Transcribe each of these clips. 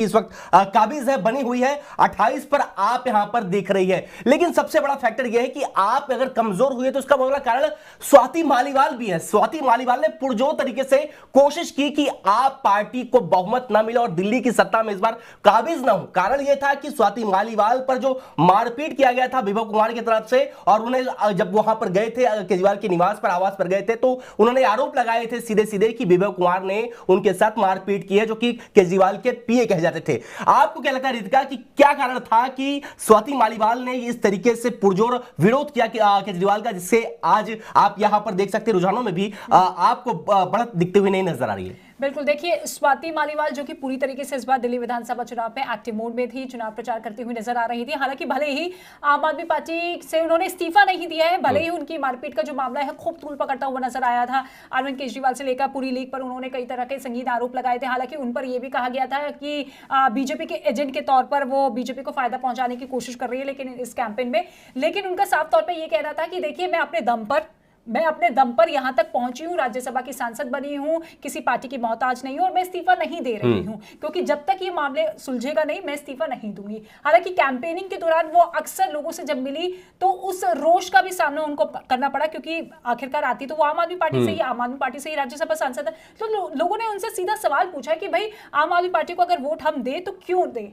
इस वक्त काबिज है, बनी हुई है 28 पर आप यहां पर देख रही है। लेकिन सबसे बड़ा फैक्टर यह है कि आप अगर कमजोर हुए तो उसका बड़ा कारण स्वाति मालीवाल भी है। स्वाति मालीवाल ने पुरजोर तरीके से कोशिश की कि आप पार्टी को बहुमत ना मिले और दिल्ली की सत्ता में इस बार काबिज ना हो। कारण यह था कि स्वाति मालीवाल पर जो मारपीट किया गया था विभव कुमार की तरफ से, और उन्हें जब वहां पर गए थे केजरीवाल के निवास पर, आवास पर गए थे, तो उन्होंने आरोप लगाए थे सीधे सीधे कि विभव कुमार ने उनके साथ मारपीट की है, जो कि केजरीवाल के पीए कहे जाते थे। आपको क्या लगता है रितिका कि क्या कारण था कि स्वाति मालीवाल ने इस तरीके से पुरजोर विरोध किया केजरीवाल का, जिससे आज आप यहां पर देख सकते हैं रुझानों में भी आपको बढ़त दिखते हुए नहीं नजर आ रही है? बिल्कुल, देखिए स्वाति मालीवाल जो कि पूरी तरीके से इस बार दिल्ली विधानसभा चुनाव में एक्टिव मोड में थी, चुनाव प्रचार करती हुई नजर आ रही थी। हालांकि भले ही आम आदमी पार्टी से उन्होंने इस्तीफा नहीं दिया है, भले ही उनकी मारपीट का जो मामला है खूब तूल पकड़ता हुआ नजर आया था। अरविंद केजरीवाल से लेकर पूरी लीग पर उन्होंने कई तरह के संगीन आरोप लगाए थे। हालांकि उन पर यह भी कहा गया था कि बीजेपी के एजेंट के तौर पर वो बीजेपी को फायदा पहुंचाने की कोशिश कर रही है लेकिन इस कैंपेन में। लेकिन उनका साफ तौर पर यह कहना था कि देखिए मैं अपने दम पर यहां तक पहुंची हूं, राज्यसभा की सांसद बनी हूं, किसी पार्टी की मोहताज नहीं हूं और मैं इस्तीफा नहीं दे रही हूं, क्योंकि जब तक ये मामले सुलझेगा नहीं मैं इस्तीफा नहीं दूंगी। हालांकि कैंपेनिंग के दौरान वो अक्सर लोगों से जब मिली तो उस रोष का भी सामना उनको करना पड़ा, क्योंकि आखिरकार आती तो वो आम आदमी पार्टी से ही, आम आदमी पार्टी से ही राज्यसभा सांसद है। तो लोगों ने उनसे सीधा सवाल पूछा कि भाई आम आदमी पार्टी को अगर वोट हम दे तो क्यों दे,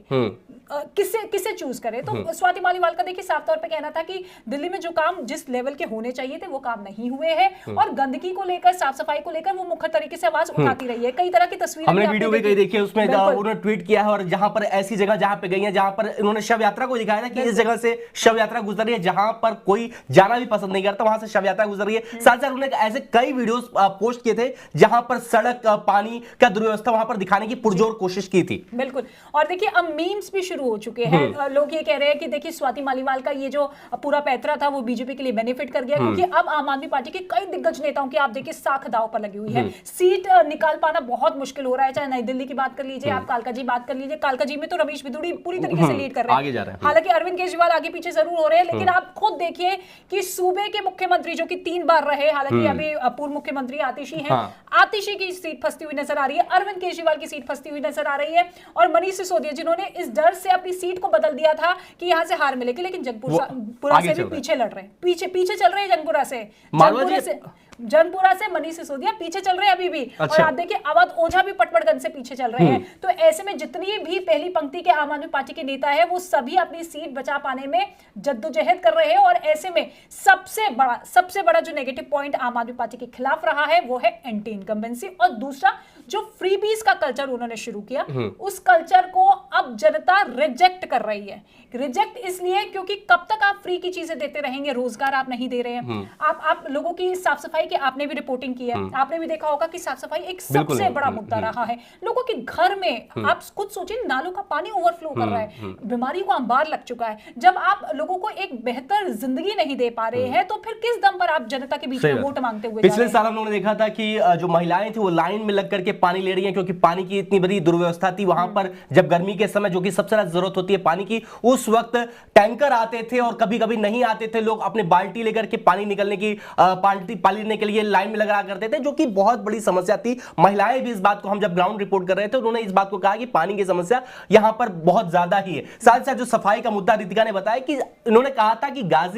किसे चूज करे। तो स्वाति मालीवाल का देखिए साफ तौर पर कहना था कि दिल्ली में जो काम जिस लेवल के होने चाहिए थे वो काम नहीं हुए हैं, और गंदगी को लेकर, साफ सफाई को लेकर वो मुख्य तरीके से आवाज उठाती रही है। कई तरह की तस्वीरें हमने वीडियो भी कई देखी है, उसमें उन्होंने ट्वीट किया है, और जहां पर ऐसी जगह जहां पे गई है जहां पर उन्होंने शव यात्रा को दिखाया था कि इस जगह से शव यात्रा गुजर रही है, जहां पर कोई जाना भी पसंद नहीं करता वहां से शव यात्रा गुजर रही है। साथ साथ उन्होंने ऐसे कई वीडियोस पोस्ट किए थे जहां पर सड़क, पानी का दुर्व्यवस्था वहां पर दिखाने की पुरजोर कोशिश की थी। बिल्कुल, और देखिए अब मीम्स भी शुरू हो चुके हैं। लोग ये कह रहे हैं कि देखिए स्वाति मालीवाल का ये जो पूरा पैतरा था वो बीजेपी के लिए बेनिफिट कर गया, क्योंकि अब आम आदमी पार्टी के कई दिग्गज नेताओं की आप देखिए साख दांव पर लगी हुई है। सीट निकाल पाना बहुत मुश्किल हो रहा है, चाहे नई दिल्ली की बात कर लीजिए, आप कालका जी बात कर लीजिए। कालका जी में तो रमेश बिधूड़ी पूरी तरीके से लीड कर रहे हैं, हालांकि अरविंद केजरीवाल आगे पीछे जरूर हो रहे हैं। लेकिन आप खुद देखिए कि सूबे के मुख्यमंत्री जो कि 3 बार रहे, हालांकि अभी पूर्व मुख्यमंत्री आतिशी हैं, आतिशी की सीट फंसती हुई नजर आ रही है, अरविंद केजरीवाल की सीट फंसती हुई नजर आ रही है, और मनीष सिसोदिया जिन्होंने इस डर से अपनी सीट को बदल दिया था कि यहां से हार मिलेगी, लेकिन जंगपुरा से भी पीछे लड़ रहे हैं, पीछे चल रहे हैं जनपुरा से मनीष सिसोदिया पीछे चल रहे हैं अभी भी। अच्छा। और आप देखिए अवध ओझा भी पटवर्धन से पीछे चल रहे हैं। तो ऐसे में जितनी भी पहली पंक्ति के आम आदमी पार्टी के नेता है वो सभी अपनी सीट बचा पाने में जद्दोजहद कर रहे हैं, और ऐसे में सबसे बड़ा जो नेगेटिव पॉइंट आम आदमी पार्टी के खिलाफ रहा है वो है एंटी इनकम्बेंसी, और दूसरा जो फ्रीबीज का कल्चर उन्होंने शुरू किया उस कल्चर को अब जनता रिजेक्ट कर रही है। रिजेक्ट इसलिए क्योंकि कब तक आप फ्री की चीजें देते रहेंगे, रोजगार आप नहीं दे रहे हैं, आप लोगों की साफ सफाई की आपने भी रिपोर्टिंग की है, आपने भी देखा होगा कि साफ सफाई एक सबसे बड़ा मुद्दा रहा है। लोगों के घर में आप खुद सोचिए नालों का पानी ओवरफ्लो कर रहा है, बीमारी को अंबार लग चुका है। जब आप लोगों को एक बेहतर जिंदगी नहीं दे पा रहे हैं तो फिर किस दम पर आप जनता के बीच में वोट मांगते हुए? पिछले साल हम लोगों ने देखा था कि जो महिलाएं थी वो लाइन में लग करके पानी ले रही हैं, क्योंकि पानी की इतनी बड़ी दुर्व्यवस्था थी वहां पर। जब गर्मी के समय जो कि सबसे ज्यादा जरूरत होती है पानी की, उस वक्त टैंकर आते थे और कभी कभी नहीं आते थे, लोग अपने बाल्टी लेकर के पानी निकलने की पानी लेने के लिए लाइन में लगा करते थे, जो कि बहुत बड़ी समस्या थी। महिलाएं भी इस बात को, हम जब ग्राउंड रिपोर्ट कर रहे थे उन्होंने इस बात को कहा कि पानी की समस्या यहां पर बहुत ज्यादा ही है। साथ साथ जो सफाई का मुद्दा रितिका ने बताया कि उन्होंने कहा था कि गाजीपुर